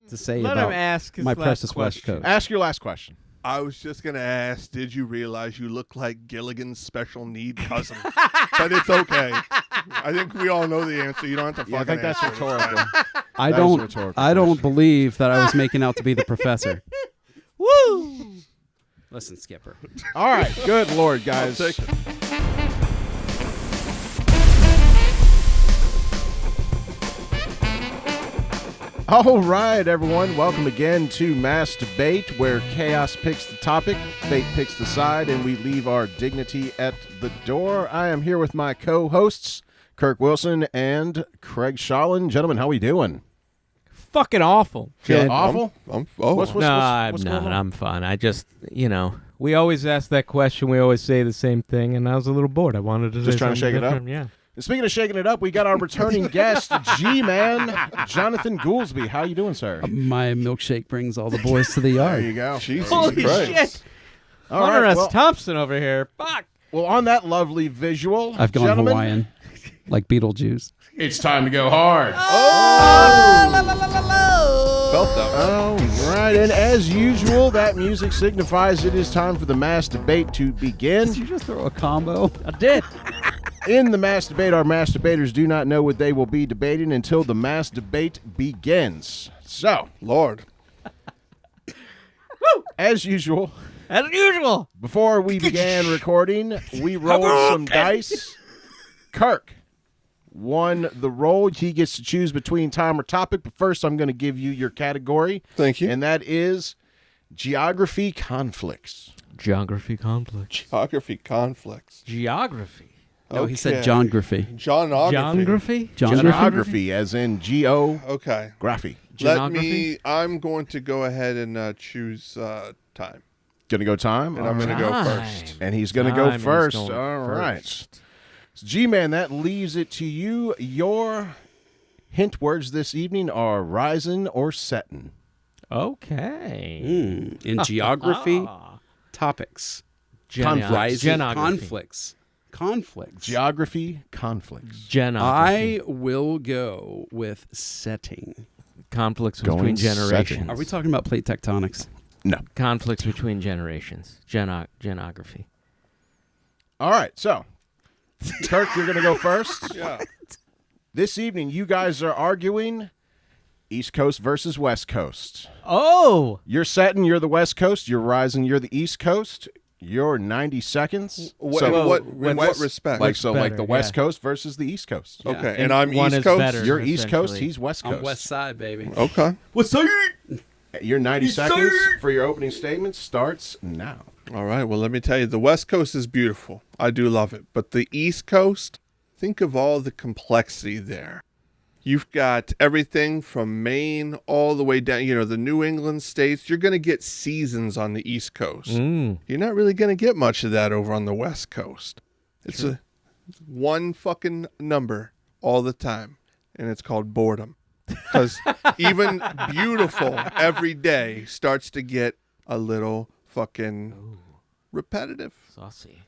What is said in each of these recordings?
to say Let him about ask his my last precious West question. Coast. Ask your last question. I was just going to ask, did you realize you look like Gilligan's special need cousin? But it's okay. I think we all know the answer. You don't have to I think that's answer it. rhetorical. I That was a don't. rhetorical I don't question. believe that I was making out to be the professor. Woo! Listen, Skipper. All right. Good Lord, guys. Take it. All right, everyone. Welcome again to Mass Debate, where chaos picks the topic, fate picks the side, and we leave our dignity at the door. I am here with my co-hosts, Kirk Wilson and Craig Sholin. Gentlemen, how we doing? Fucking awful. Feeling awful? What's No, I'm going not. on? I'm fine. I just, we always ask that question. We always say the same thing, and I was a little bored. I wanted to Just say trying to something shake it up? different. Yeah. And speaking of shaking it up, we got our returning guest, G-Man, Jonathan Goolsby. How you doing, sir? My milkshake brings all the boys to the There yard. you go. Jesus Holy Christ. shit. All Hunter right, S. well, Thompson over here. Fuck. well, on that lovely visual, I've gone gentlemen, Hawaiian, like Beetlejuice. it's time to go hard. Felt that one. All right, and as usual, that music signifies it is time for the mass debate to begin. Did you just throw a combo? I did. In the mass debate, our mass debaters do not know what they will be debating until the mass debate begins. So, Lord. as usual, As usual. before we began recording, we rolled some dice. Kirk won the roll. He gets to choose between time or topic, but first I'm going to give you your category, Thank you. and that is geography conflicts. Geography conflict. Geography conflicts. Geography. No, he said Okay. geography. Geography. Geography, as in Okay. geography. I'm going to go ahead and choose time. Gonna go time? And I'm going to go Time. first. And he's going to go Time, he's first. going All right. first. So, G-Man, that leaves it to you. Your hint words this evening are rising or setting. Okay. In geography, topics. Conflicts. Conflicts. Conflicts. Geography conflicts. Genography. I will go with setting. Conflicts Going between setting. generations. Are we talking about plate tectonics? No. Conflicts between generations. Genography. All right. So, Kirk, you're going to go first. Yeah. This evening, you guys are arguing East Coast versus West Coast. Oh! You're setting, you're the West Coast. You're rising, you're the East Coast. You're 90 seconds. In So, what respect? like so, like better, the West yeah. Coast versus the East Coast. Yeah. Okay. And And I'm one East is Coast. better. You're East Coast. essentially. He's West Coast. I'm West Side, baby. Okay. What's up? Your 90 seconds for your opening statement starts now. All right. Well, let me tell you, the West Coast is beautiful. I do love it. But the East Coast, think of all the complexity there. You've got everything from Maine all the way down, the New England states. You're going to get seasons on the East Coast. You're not really going to get much of that over on the West Coast. It's a one fucking number all the time, and it's called boredom. Because even beautiful every day starts to get a little fucking repetitive, Saucy.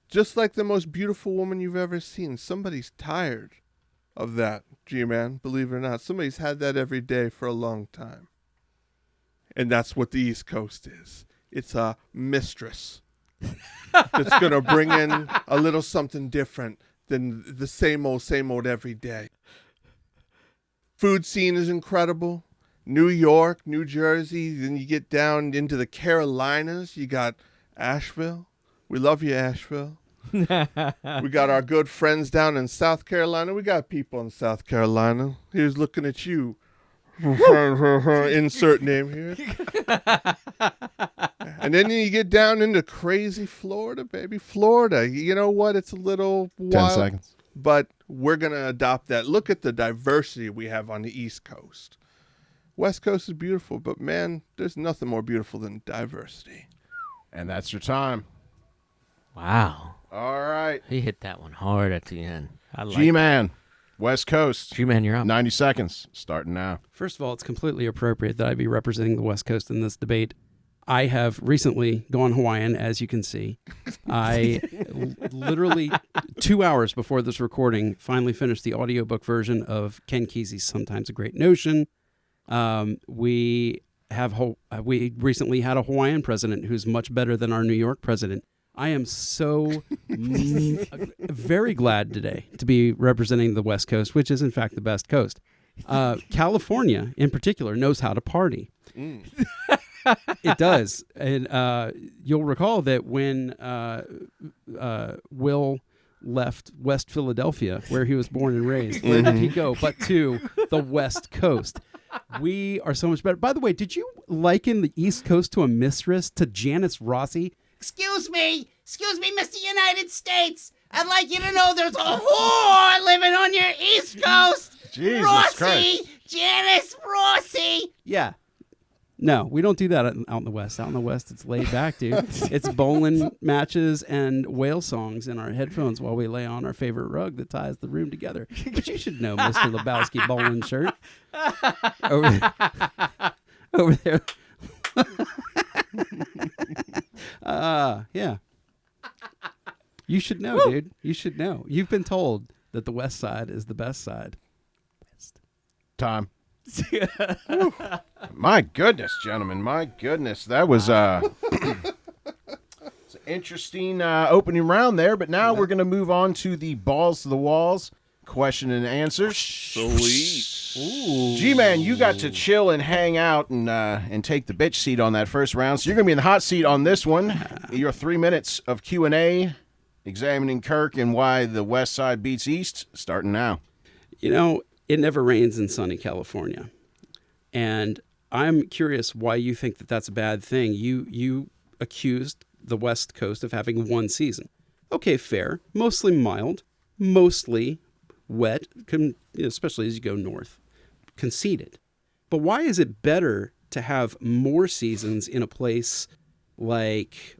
Just like the most beautiful woman you've ever seen. Somebody's tired of that, G-Man, believe it or not. Somebody's had that every day for a long time. And that's what the East Coast is. It's a mistress that's going to bring in a little something different than the same old every day. Food scene is incredible. New York, New Jersey, then you get down into the Carolinas. You got Asheville. We love you, Asheville. We got our good friends down in South Carolina. We got people in South Carolina. Here's looking at you. Insert name here. And then you get down into crazy Florida, baby. Florida. You know what? It's a little 10 wild. seconds. But we're going to adopt that. Look at the diversity we have on the East Coast. West Coast is beautiful, but man, there's nothing more beautiful than diversity. And that's your time. Wow. All right. He hit that one hard at the end. I like G-Man, West Coast. G-Man, you're up. 90 seconds, starting now. First of all, it's completely appropriate that I be representing the West Coast in this debate. I have recently gone Hawaiian, as you can see. I literally 2 hours before this recording finally finished the audiobook version of Ken Kesey's Sometimes a Great Notion. We recently had a Hawaiian president who's much better than our New York president. I am so very glad today to be representing the West Coast, which is in fact the best coast. California, in particular, knows how to party. It does, and you'll recall that when Will left West Philadelphia, where he was born and raised, where did he go but to the West Coast? We are so much better. By the way, did you liken the East Coast to a mistress, to Janice Rossi? Excuse me, Mr. United States. I'd like you to know there's a whore living on your East Coast. Jesus Rossi, Christ. Janice Rossi. Yeah. No, we don't do that out in the West. Out in the West, it's laid back, dude. It's bowling matches and whale songs in our headphones while we lay on our favorite rug that ties the room together. But you should know Mr. Lebowski bowling shirt. Over there. Yeah. You should know, dude. You should know. You've been told that the West Side is the best side. Time. My goodness, gentlemen. My goodness. That was it's an interesting opening round there, but now we're going to move on to the balls to the walls question and answers. Sweet. G-Man, you got to chill and hang out and take the bitch seat on that first round, so you're going to be in the hot seat on this one. Your 3 minutes of Q&A examining Kirk and why the West Side beats East, starting now. You know, it never rains in sunny California. And I'm curious why you think that that's a bad thing. You accused the West Coast of having one season. Okay, fair. Mostly mild, mostly wet, especially as you go north. Conceded. But why is it better to have more seasons in a place like,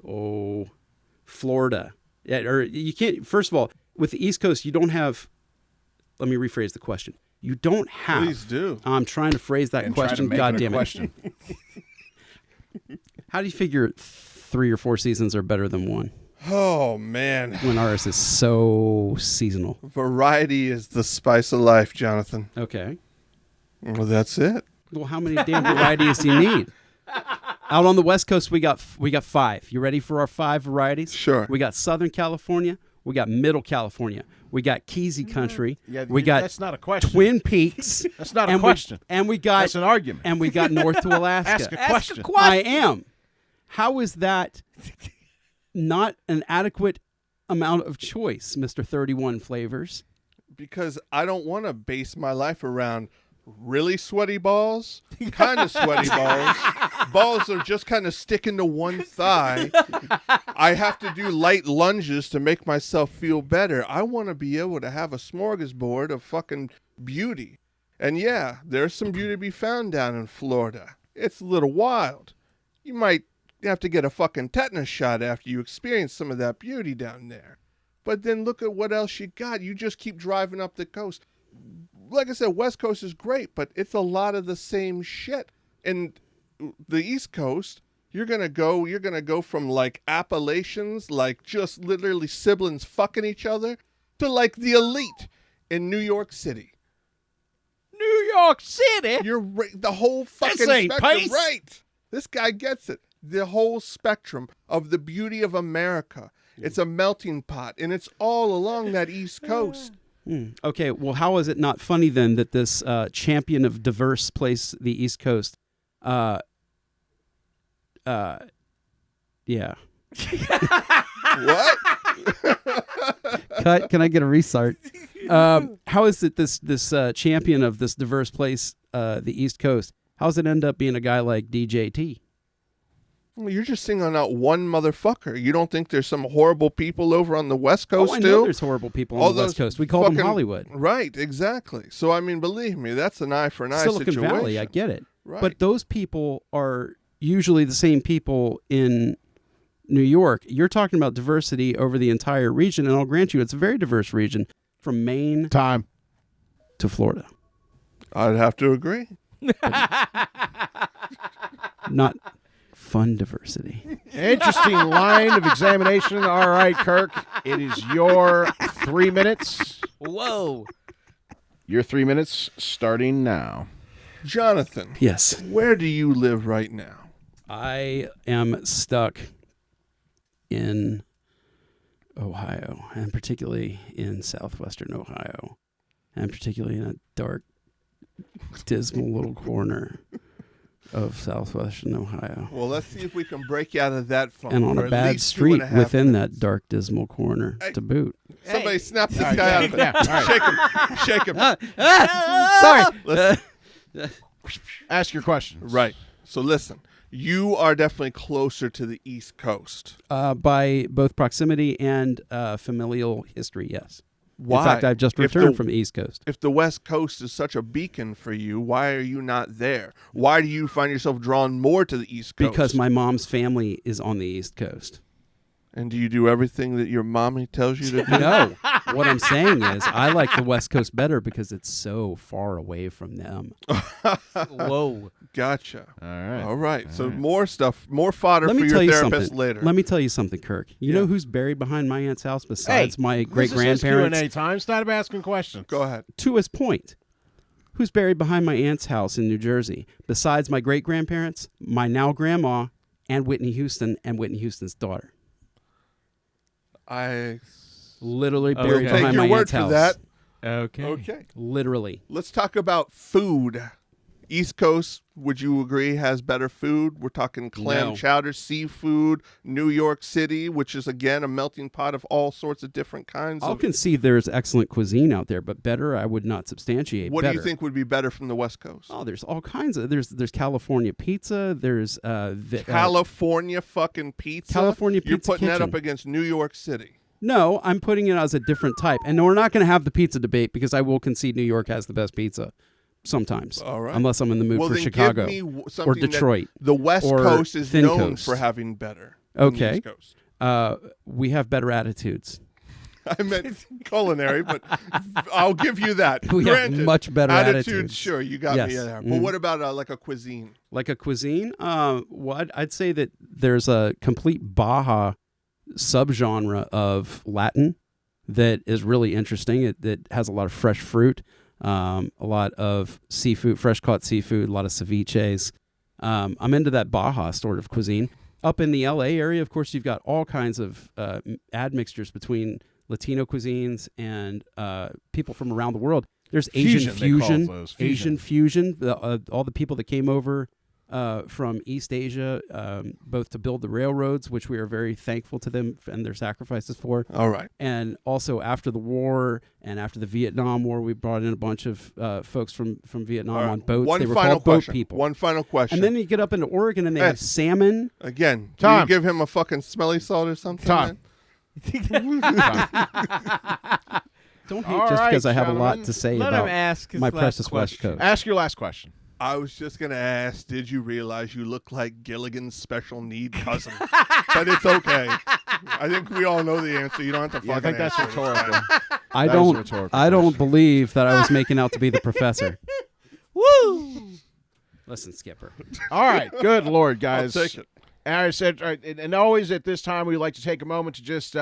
Florida? Or you can't, first of all, with the East Coast, you don't have, let me rephrase the question. You don't have. Please do. I'm trying to phrase that question. God damn it. How do you figure 3 or 4 seasons are better than one? Oh, man. When ours is so seasonal. Variety is the spice of life, Jonathan. Okay. Well, that's it. Well, how many damn varieties do you need? Out on the West Coast, we got 5. You ready for our 5 varieties? Sure. We got Southern California. We got Middle California. We got Keezy Country. Yeah, we got that's not a question. Twin Peaks. That's not a question. And we got That's an argument. And we got North to Alaska. Ask a question. I am. How is that not an adequate amount of choice, Mr. 31 Flavors? Because I don't want to base my life around really sweaty balls, kind of sweaty balls, balls that are just kind of sticking to one thigh. I have to do light lunges to make myself feel better. I want to be able to have a smorgasbord of fucking beauty. And yeah, there's some beauty to be found down in Florida. It's a little wild. You might have to get a fucking tetanus shot after you experience some of that beauty down there. But then look at what else you got. You just keep driving up the coast. Like I said, West Coast is great, but it's a lot of the same shit. And the East Coast, you're gonna go from like Appalachians, like just literally siblings fucking each other, to like the elite in New York City. New York City? You're the whole fucking ain't spectrum, pace. right? This guy gets it. The whole spectrum of the beauty of America. It's a melting pot, and it's all along that East Coast. Okay, well, how is it not funny then that this champion of diverse place, the East Coast, yeah. What? Cut. Can I get a restart? How is it this champion of this diverse place, the East Coast? How does it end up being a guy like DJT? Well, you're just singling out one motherfucker. You don't think there's some horrible people over on the West Coast I too? know there's horrible people on the West Coast. We call them Hollywood. Right, exactly. So, I mean, believe me, that's an eye for an eye Silicon situation. Valley, I get it. Right. But those people are usually the same people in New York. You're talking about diversity over the entire region, and I'll grant you it's a very diverse region from Maine Time. to Florida. I'd have to agree. Not fun diversity. Interesting line of examination. All right, Kirk, it is your 3 minutes. Whoa. Your 3 minutes starting now. Jonathan. Yes. Where do you live right now? I am stuck in Ohio, and particularly in southwestern Ohio, and particularly in a dark, dismal little corner of southwestern Ohio. Well, let's see if we can break you out of that funk. And on for a at bad least street 2.5 within minutes. that dark, dismal corner to boot. Somebody snap this guy out of it. Yeah, all right. Shake him. Sorry. Ask your questions. Right. So listen, you are definitely closer to the East Coast. By both proximity and familial history, yes. Why? In fact, I've just If returned the- from the East Coast. If the West Coast is such a beacon for you, why are you not there? Why do you find yourself drawn more to the East Coast? Because my mom's family is on the East Coast. And do you do everything that your mommy tells you to do? No. What I'm saying is I like the West Coast better because it's so far away from them. Whoa. Gotcha. All right. All right. So more stuff, more fodder Let for me your tell you therapist something. later. Let me tell you something, Kirk. You Yeah. know who's buried behind my aunt's house besides my This is great-grandparents? Q&A time. Stop asking questions. Go ahead. To his point, who's buried behind my aunt's house in New Jersey besides my great-grandparents, my now grandma, and Whitney Houston and Whitney Houston's daughter? I Literally Okay. buried Take behind your my word aunt's for house. that. Okay. Okay. Literally. Let's talk about food. East Coast, would you agree, has better food? We're talking clam No. chowder, seafood. New York City, which is, again, a melting pot of all sorts of different kinds I'll of... concede there's excellent cuisine out there, but better I would not substantiate. What better. do you think would be better from the West Coast? Oh, there's all kinds of there's California pizza. There's California fucking pizza? California You're Pizza putting that Kitchen. up against New York City. No, I'm putting it as a different type. And we're not going to have the pizza debate because I will concede New York has the best pizza sometimes. All right. Unless I'm in the mood Well, for then Chicago give me or something that Detroit. the West or Coast is Thin known Coast. for having better than the Okay. East Coast. We have better attitudes. I meant culinary, but I'll give you that. We Granted, have much better attitudes. Sure, you got Yes. me there. But Mhm. what about like a cuisine? Like a cuisine? I'd say that there's a complete Baja subgenre of Latin that is really interesting. It has a lot of fresh fruit, a lot of seafood, fresh caught seafood, a lot of ceviches. I'm into that Baja sort of cuisine. Up in the LA area, of course, you've got all kinds of admixtures between Latino cuisines and people from around the world. There's Asian Fusion, they call those. Asian fusion. All the people that came over from East Asia, both to build the railroads, which we are very thankful to them and their sacrifices for. All right. And also after the war and after the Vietnam War, we brought in a bunch of folks from Vietnam All right. on boats. One They were final called boat question. people. One final question. And then you get up into Oregon and they Hey. have salmon. Again, do Tom. you give him a fucking smelly salt or something? Tom. Don't hate All just right, because I have a lot gentlemen. to say Let him about ask his my last precious West question. Coast. Ask your last question. I was just going to ask, did you realize you look like Gilligan's special need cousin? But it's okay. I think we all know the answer. You don't have to Yeah, I fucking think that's answer it. rhetorical. I That was a don't. rhetorical I don't question. believe that I was making out to be the professor. Woo! Listen, Skipper. All right. Good Lord, I'll guys. take it. And I said, and always at this time, we like to take a moment to just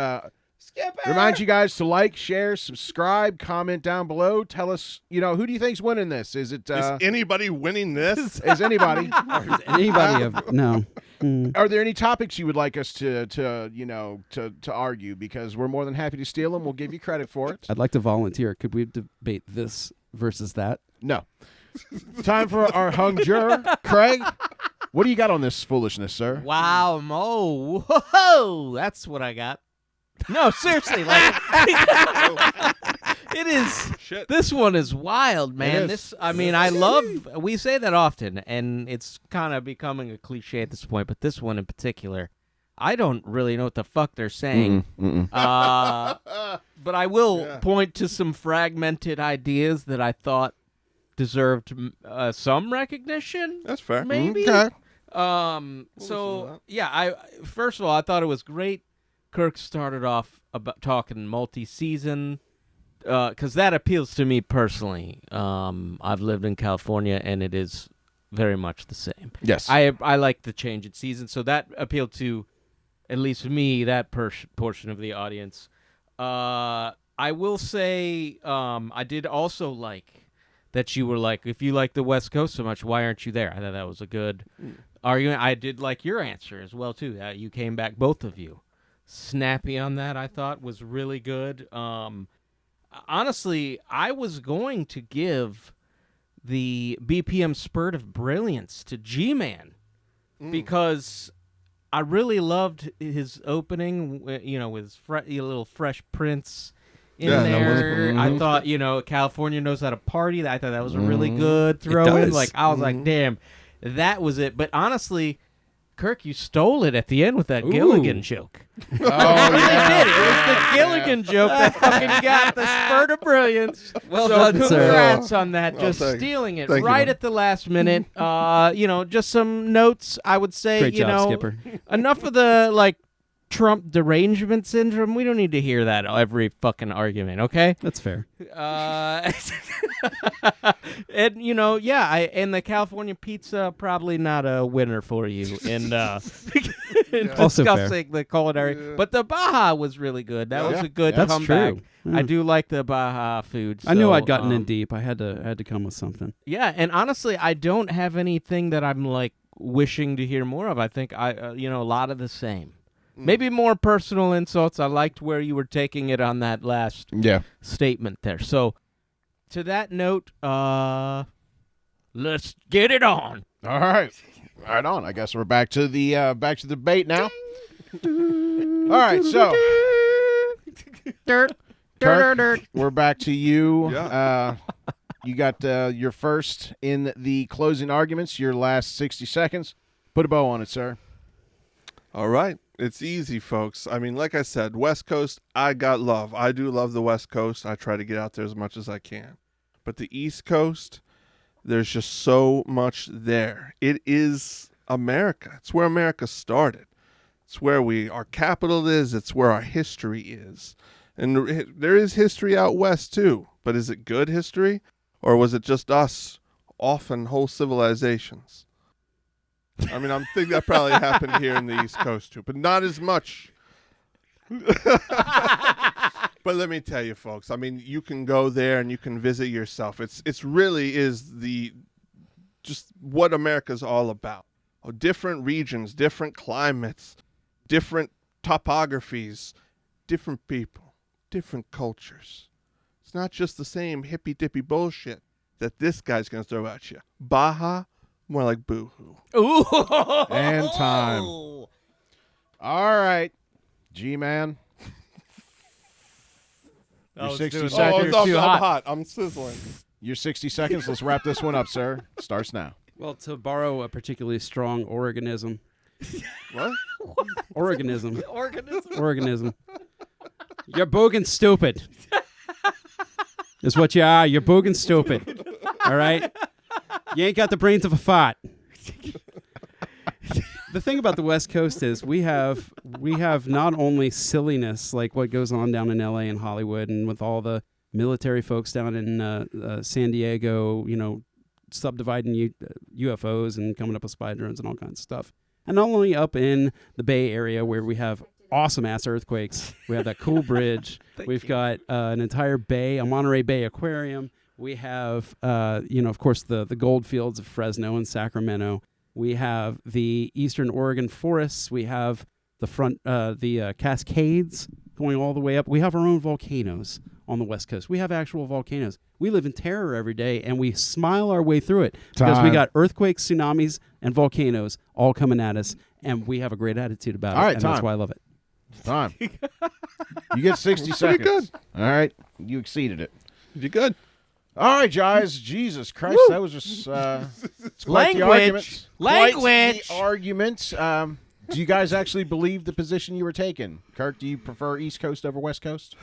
remind you guys to like, share, subscribe, comment down below. Tell us, who do you think's winning this? Is it Is anybody winning this? is anybody? Does anybody have no? Are there any topics you would like us to argue? Because we're more than happy to steal them. We'll give you credit for it. I'd like to volunteer. Could we debate this versus that? No. Time for our hung juror, Craig. What do you got on this foolishness, sir? Wow, Mo. Whoa, that's what I got. No, seriously, like it is. Shit. This one is wild, man. is. I love. We say that often, and it's kind of becoming a cliche at this point. But this one in particular, I don't really know what the fuck they're saying. But I will Yeah. point to some fragmented ideas that I thought deserved some recognition. That's fair. Maybe. Okay. listen to So that. yeah, I first of all I thought it was great. Kirk started off about talking multi-season because that appeals to me personally. I've lived in California and it is very much the same. Yes. I like the change in season, so that appealed to at least me, that portion of the audience. I will say I did also like that you were like, if you like the West Coast so much, why aren't you there? I thought that was a good argument. I did like your answer as well, too. You came back, both of you. Snappy on that, I thought, was really good. Honestly, I was going to give the BPM Spurt of Brilliance to G-Man because I really loved his opening, with his little Fresh Prince in there. I thought, California knows how to party. I thought that was a really good throw-in. Like, I was like, damn, that was it. But honestly, Kirk, you stole it at the end with that Gilligan joke. Oh, yeah. Did. It was the Gilligan joke that fucking got the spurt of brilliance. Well so done, sir. congrats on that. Just stealing it right at the last minute. Just some notes, I would say. Great job, Skipper. Enough of the, Trump derangement syndrome. We don't need to hear that every fucking argument, okay? That's fair. And and the California pizza probably not a winner for you in discussing the culinary. Yeah. But the Baja was really good. That was a good comeback. True. I do like the Baja food. So, I knew I'd gotten in deep. I had to come with something. Yeah, and honestly, I don't have anything that I'm wishing to hear more of. I think a lot of the same. Maybe more personal insults. I liked where you were taking it on that last statement there. So, to that note, let's get it on. All right. Right on. I guess we're back to the debate now. All right, so Kirk, we're back to you. Yeah. You got your first in the closing arguments, your last 60 seconds. Put a bow on it, sir. All right. It's easy, folks. I mean, like I said, West Coast, I got love. I do love the West Coast. I try to get out there as much as I can. But the East Coast, there's just so much there. It is America. It's where America started. It's where our capital is. It's where our history is. And there is history out West, too. But is it good history? Or was it just us, often whole civilizations? I mean, I think that probably happened here in the East Coast, too, but not as much. But let me tell you, folks, I mean, you can go there and you can visit yourself. It's really is just what America's all about. Different regions, different climates, different topographies, different people, different cultures. It's not just the same hippy-dippy bullshit that this guy's going to throw at you. Baja, more like boo-hoo. Ooh. And time. All right, G-Man. Your 60 seconds. I'm hot. I'm sizzling. Your 60 seconds. Let's wrap this one up, sir. Starts now. Well, to borrow a particularly strong organism. What? Organism. Organism. You're boogin' stupid. Is what you are. You're boogin' stupid. All right? You ain't got the brains of a fart. The thing about the West Coast is we have not only silliness like what goes on down in L.A. and Hollywood and with all the military folks down in San Diego, subdividing UFOs and coming up with spy drones and all kinds of stuff. And not only up in the Bay Area where we have awesome-ass earthquakes. We have that cool bridge. We've got an entire bay, a Monterey Bay Aquarium. We have, of course, the gold fields of Fresno and Sacramento. We have the Eastern Oregon forests. We have the Cascades going all the way up. We have our own volcanoes on the West Coast. We have actual volcanoes. We live in terror every day, and we smile our way through it because we got earthquakes, tsunamis, and volcanoes all coming at us, and we have a great attitude about it, and that's why I love it. Time. You get 60 seconds. Good. All right. You exceeded it. You good? All right, guys. Jesus Christ, that was just language. The arguments. Do you guys actually believe the position you were taking? Kirk, do you prefer East Coast over West Coast?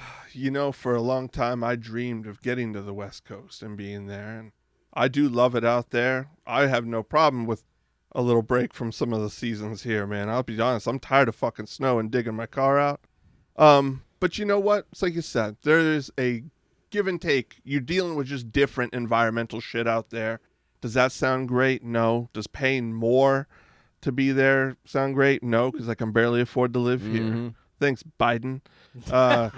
For a long time, I dreamed of getting to the West Coast and being there, and I do love it out there. I have no problem with a little break from some of the seasons here, man. I'll be honest, I'm tired of fucking snow and digging my car out. But you know what? It's like you said, there is a give and take. You're dealing with just different environmental shit out there. Does that sound great? No. Does paying more to be there sound great? No, because I can barely afford to live here. Thanks, Biden. But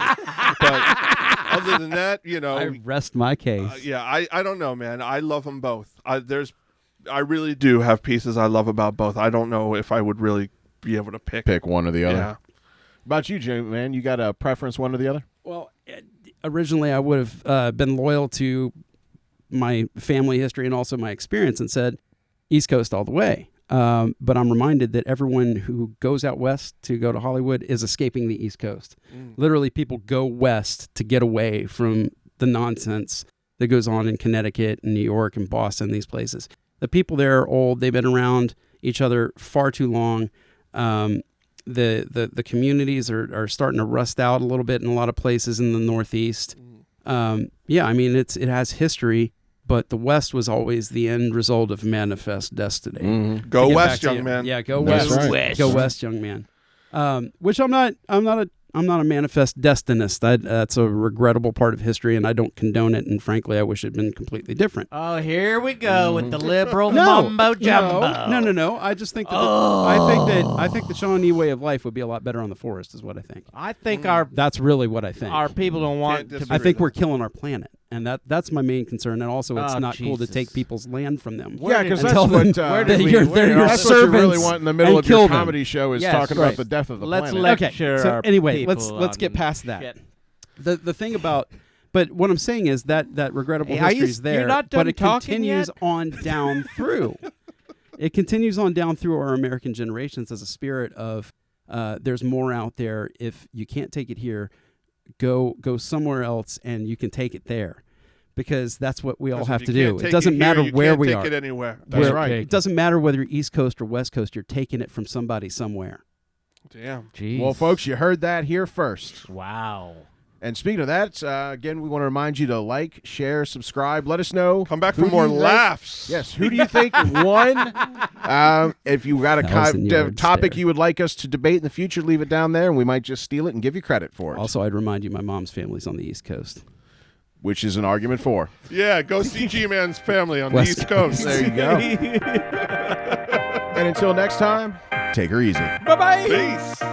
Other than that, you know, I rest my case. yeah, I don't know, man. I love them both. I really do have pieces I love about both. I don't know if I would really be able to pick one or the other. Yeah. About you, Jim, man, you got a preference one or the other? Well, originally I would have been loyal to my family history and also my experience and said East Coast all the way. But I'm reminded that everyone who goes out west to go to Hollywood is escaping the East Coast. Literally, people go west to get away from the nonsense that goes on in Connecticut and New York and Boston, these places. The people there are old. They've been around each other far too long. The communities are starting to rust out a little bit in a lot of places in the Northeast. Yeah, I mean, it has history, but the West was always the end result of manifest destiny. Go west, young man. Yeah, go That's west. right. Go west, young man. Which I'm not a manifest destinist. That's a regrettable part of history, and I don't condone it. And frankly, I wish it had been completely different. Oh, here we go with the liberal No, mumbo jumbo. No. I just think that I think the Shawnee way of life would be a lot better on the forest. Is what I think. I think That's really what I think. our people don't want Can't to. I think we're killing our planet, and that's my main concern. And also, it's Oh, not cool to Jesus. take people's land from them. Yeah, because and that's tell them what where that did we- you're, where they're did your that's what you really servants want in the middle and of your kill them. comedy show is Yes, talking about right. the death of the Let's planet. lecture So our anyway, people let's get on past that. shit. The thing about, but what I'm saying is that regrettable Hey, are you- history is there, you're not but done it talking continues yet? on down through. It continues on down through our American generations as a spirit of there's more out there. If you can't take it here, go somewhere else and you can take it there, because that's what we all have to do. It doesn't matter where we are. Take it anywhere. That's right. It doesn't matter whether you're East Coast or West Coast. You're taking it from somebody somewhere. Damn. Jeez. Well, folks, you heard that here first. Wow. And speaking of that, again, we want to remind you to like, share, subscribe. Let us know. Come back who for do more you think- laughs. Yes, who do you think won? If you got a $1,000-yard topic stare. you would like us to debate in the future, leave it down there, and we might just steal it and give you credit for it, Also, I'd remind you, my mom's family's on the East Coast. which is an argument for. Yeah, go see G-Man's family on West the East Coast. There you go. And until next time, take her easy. Bye-bye. Peace.